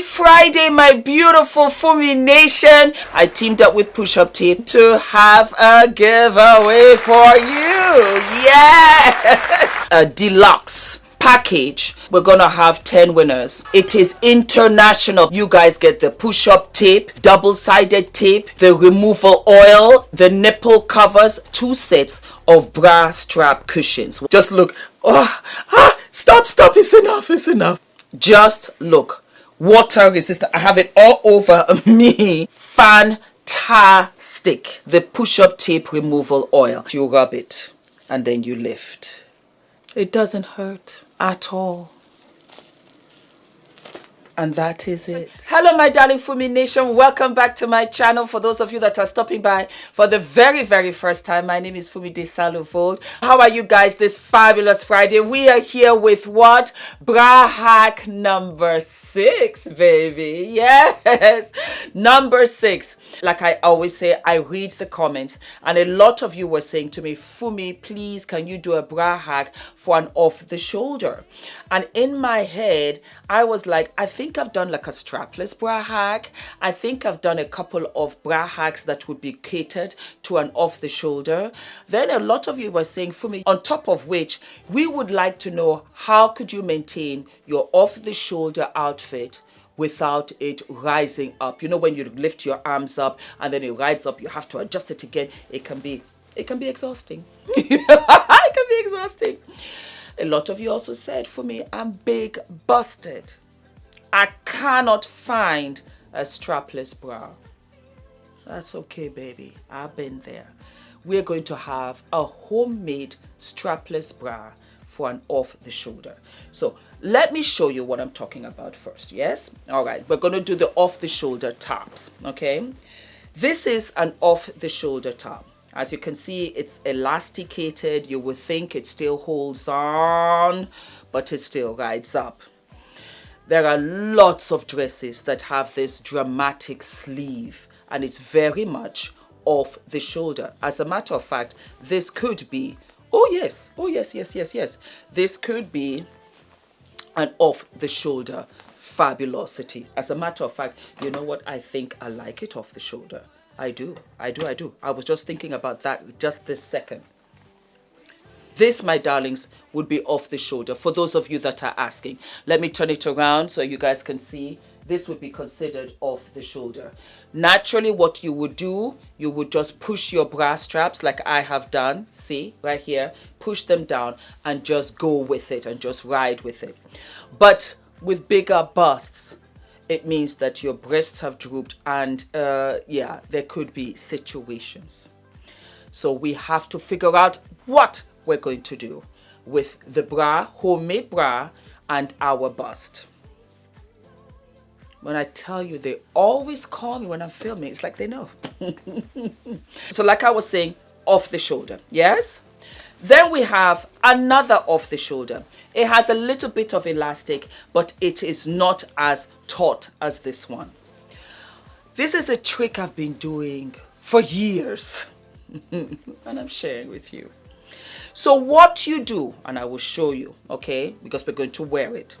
Happy Friday, my beautiful Fumi Nation. I teamed up with Push Up Tape to have a giveaway for you. Yeah! A deluxe package. We're gonna have 10 winners. It is international. You guys get the push-up tape, double-sided tape, the removal oil, the nipple covers, 2 sets of bra strap cushions. Just look. Stop, it's enough. Just look. Water resistant. I have it all over me. Fantastic. The push-up tape removal oil. You rub it and then you lift. It doesn't hurt at all. And that is it. Hello, my darling Fumi Nation. Welcome back to my channel. For those of you that are stopping by for the very, very first time, my name is Fumidesaluvold. How are you guys this fabulous Friday? We are here with what? BRAHACK number 6, baby. Yes, number 6. Like I always say, I read the comments, and a lot of you were saying to me, Fumi, please, can you do a BRAHACK for an off the shoulder? And in my head, I was like, I think I've done like a strapless BRAHACK. I think I've done a couple of BRAHACKs that would be catered to an off the shoulder. Then a lot of you were saying, Fumi, on top of which, we would like to know, how could you maintain your off the shoulder outfit without it rising up? You know, when you lift your arms up and then it rides up, you have to adjust it again. It can be exhausting. It can be exhausting. A lot of you also said, for me, I'm big busted. I cannot find a strapless bra. That's okay, baby. I've been there. We're going to have a homemade strapless bra for an off the shoulder. So let me show you what I'm talking about first. Yes? All right. We're going to do the off the shoulder tops. Okay. This is an off the shoulder top. As you can see, it's elasticated. You would think it still holds on, but it still rides up. There are lots of dresses that have this dramatic sleeve, and it's very much off the shoulder. As a matter of fact, this could be, oh yes. This could be an off the shoulder fabulosity. As a matter of fact, you know what? I think I like it off the shoulder. I do. I was just thinking about that just this second. This, my darlings, would be off the shoulder. For those of you that are asking, let me turn it around so you guys can see. This would be considered off the shoulder. Naturally, what you would do, you would just push your bra straps like I have done. See, right here, push them down and just go with it and just ride with it. But with bigger busts, it means that your breasts have drooped, and there could be situations. So we have to figure out what we're going to do with the bra, homemade bra, and our bust. When I tell you, they always call me when I'm filming. It's like they know. So like I was saying, off the shoulder. Yes? Then we have another off the shoulder. It has a little bit of elastic, but it is not as taut as this one. This is a trick I've been doing for years, and I'm sharing with you. So what you do, and I will show you, okay, because we're going to wear it.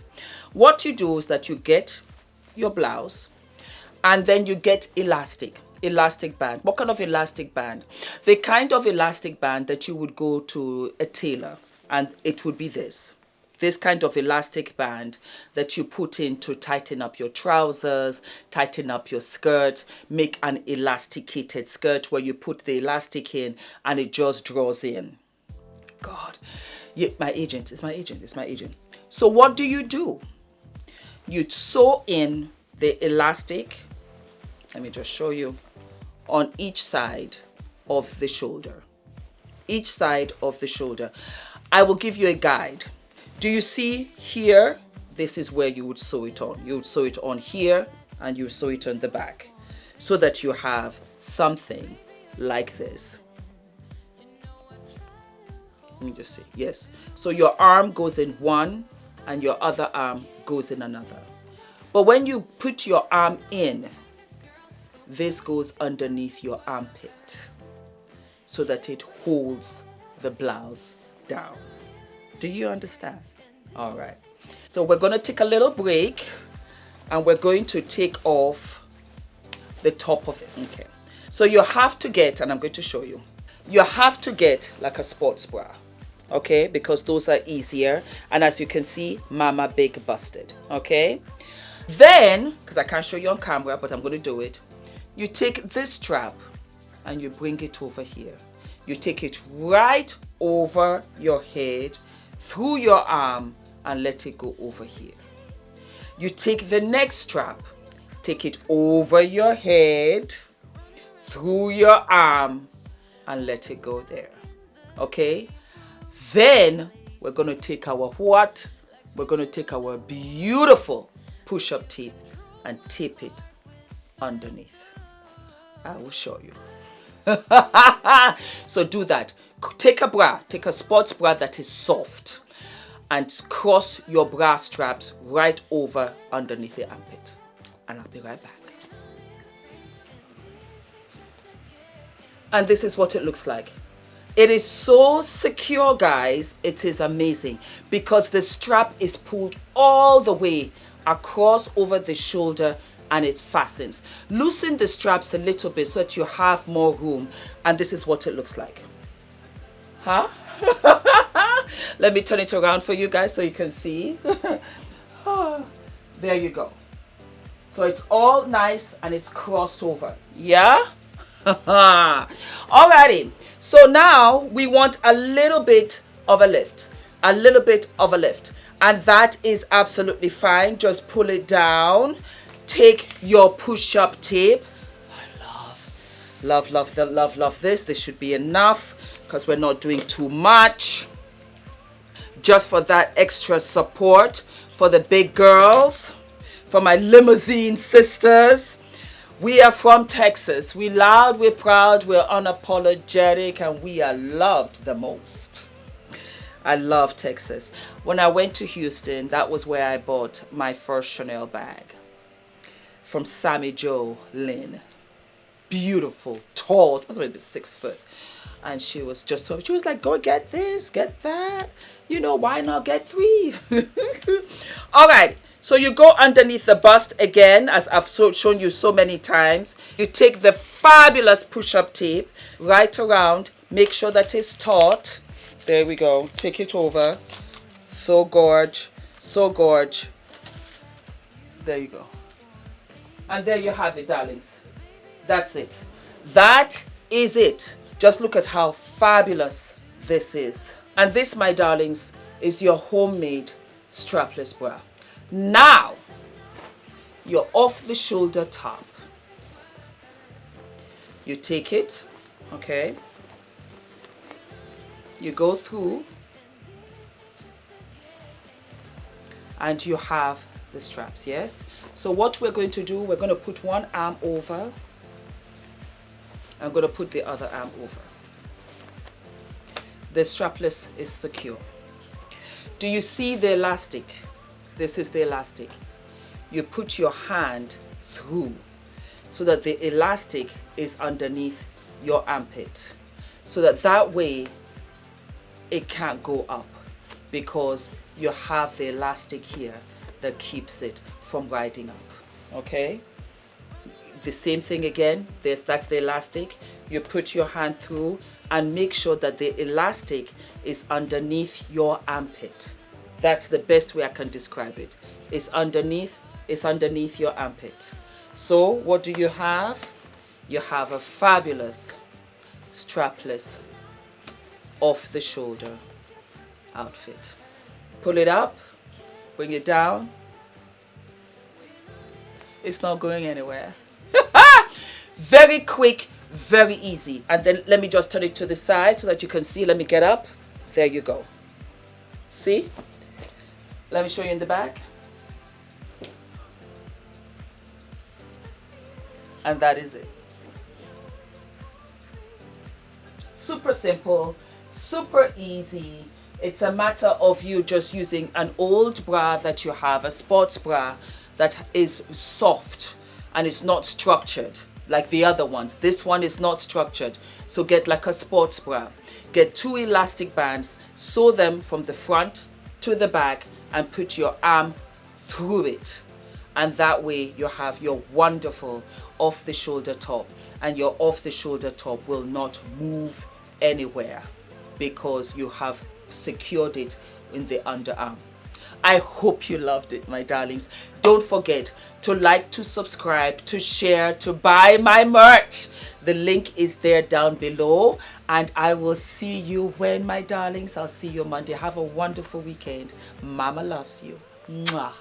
What you do is that you get your blouse, and then you get elastic band. What kind of elastic band? The kind of elastic band that you would go to a tailor, and it would be this kind of elastic band that you put in to tighten up your trousers, tighten up your skirt, make an elasticated skirt where you put the elastic in and it just draws in. God, it's my agent. So what do? You sew in the elastic, let me just show you, on each side of the shoulder. I will give you a guide. Do you see here? This is where you would sew it on. You would sew it on here and you sew it on the back so that you have something like this. Let me just see. Yes. So your arm goes in one and your other arm goes in another. But when you put your arm in, this goes underneath your armpit so that it holds the blouse down. Do you understand? All right. So we're going to take a little break. and we're going to take off the top of this. Okay. So you have to get, and I'm going to show you, you have to get like a sports bra, okay, because those are easier. And as you can see, mama big busted, okay. Then, because I can't show you on camera, but I'm going to do it, you take this strap and you bring it over here. You take it right over your head, through your arm, and let it go over here. You take the next strap, take it over your head, through your arm, and let it go there. Okay? Then we're going to take our what? We're going to take our beautiful push-up tape and tape it underneath. I will show you. So do that. Take a bra, take a sports bra that is soft, and cross your bra straps right over underneath the armpit. And I'll be right back. And this is what it looks like. It is so secure, guys. It is amazing because the strap is pulled all the way across over the shoulder and it fastens. Loosen the straps a little bit so that you have more room, and this is what it looks like. Huh? Let me turn it around for you guys so you can see. There you go. So it's all nice and it's crossed over. Yeah? Alrighty. So now we want a little bit of a lift. A little bit of a lift. And that is absolutely fine. Just pull it down. Take your push-up tape. I love this. This should be enough because we're not doing too much. Just for that extra support for the big girls, for my limousine sisters. We are from Texas. We're loud, we're proud, we're unapologetic, and we are loved the most. I love Texas. When I went to Houston, that was where I bought my first Chanel bag. From Sammy Jo Lynn. Beautiful, tall, it must have been 6 foot. And she was just so, she was like, go get this, get that. You know, why not get 3? All right, so you go underneath the bust again, as I've shown you so many times. You take the fabulous push-up tape right around, make sure that it's taut. There we go, take it over. So gorge, so gorge. There you go. And there you have it, darlings. That's it. That is it. Just look at how fabulous this is. And this, my darlings, is your homemade strapless bra. Now, your off the shoulder top. You take it, okay? You go through and you have the straps, yes? So what we're going to do, we're going to put one arm over. I'm going to put the other arm over. The strapless is secure. Do you see the elastic? This is the elastic. You put your hand through so that the elastic is underneath your armpit. So that way it can't go up because you have the elastic here that keeps it from riding up. Okay? The same thing again. That's the elastic. You put your hand through and make sure that the elastic is underneath your armpit. That's the best way I can describe it. It's underneath your armpit. So what do you have? You have a fabulous strapless off the shoulder outfit. Pull it up, bring it down. It's not going anywhere. Very quick, very easy. And then let me just turn it to the side so that you can see. Let me get up. There you go. See? Let me show you in the back. And that is it. Super simple, super easy. It's a matter of you just using an old bra that you have, a sports bra that is soft and it's not structured like the other ones. This one is not structured. So get like a sports bra. Get 2 elastic bands, sew them from the front to the back and put your arm through it. And that way you have your wonderful off the shoulder top, and your off the shoulder top will not move anywhere because you have secured it in the underarm. I hope you loved it, my darlings. Don't forget to like, to subscribe, to share, to buy my merch. The link is there down below. And I will see you when, my darlings? I'll see you Monday. Have a wonderful weekend. Mama loves you. Mwah.